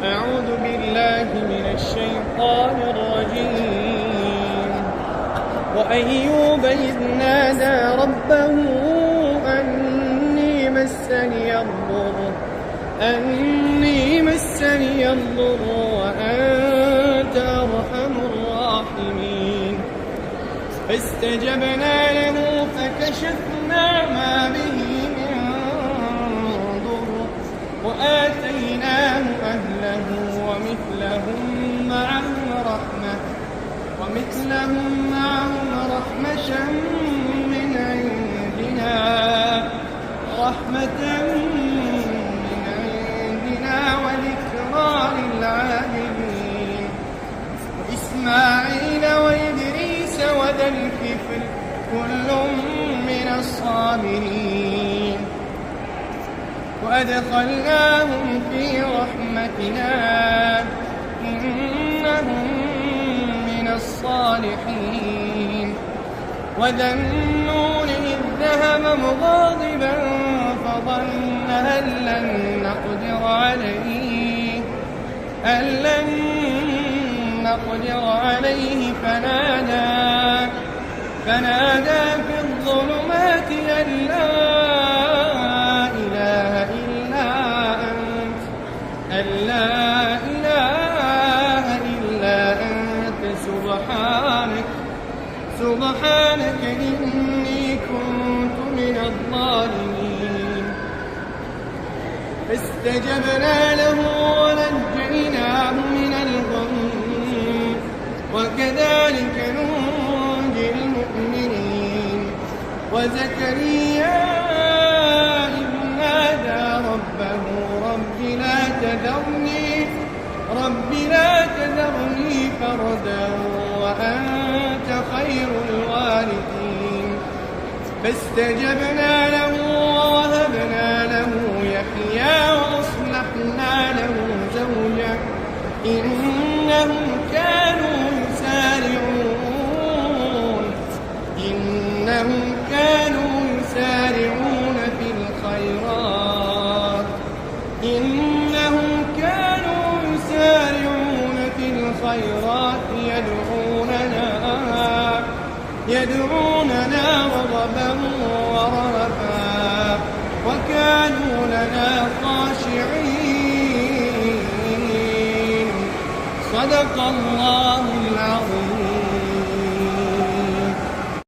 أعوذ بالله من الشيطان الرجيم. وأيوب إذ نادى ربه أني مسني الضر وأنت أرحم الراحمين. فاستجبنا له فكشفنا ما به من ضر وآتيناه أهله ومثلهم معهم رحمة من عندنا وذكرى للعابدين. وإسماعيل وإدريس وذا الكفل كل من الصابرين وأدخلناهم في رحمتنا إنهم من الصالحين. وذا النون إذ ذهب مغاضبا فظن أن لن نقدر عليه فنادى في الظلمات أن لا إله إلا أنت سبحانك إني كنت من الظالمين. فاستجبنا له ونجيناه من الغم وكذلك ننجي المؤمنين. وزكريا إذ نادى ربه رب لا تذرني فردا وأنت خير الوارثين. فاستجبنا له ووهبنا له يحيى وأصلحنا له زوجه إنهم كانوا يسارعون في الخيرات يدعوننا رغبا ورهبا وكانوا لنا خاشعين. صدق الله العظيم.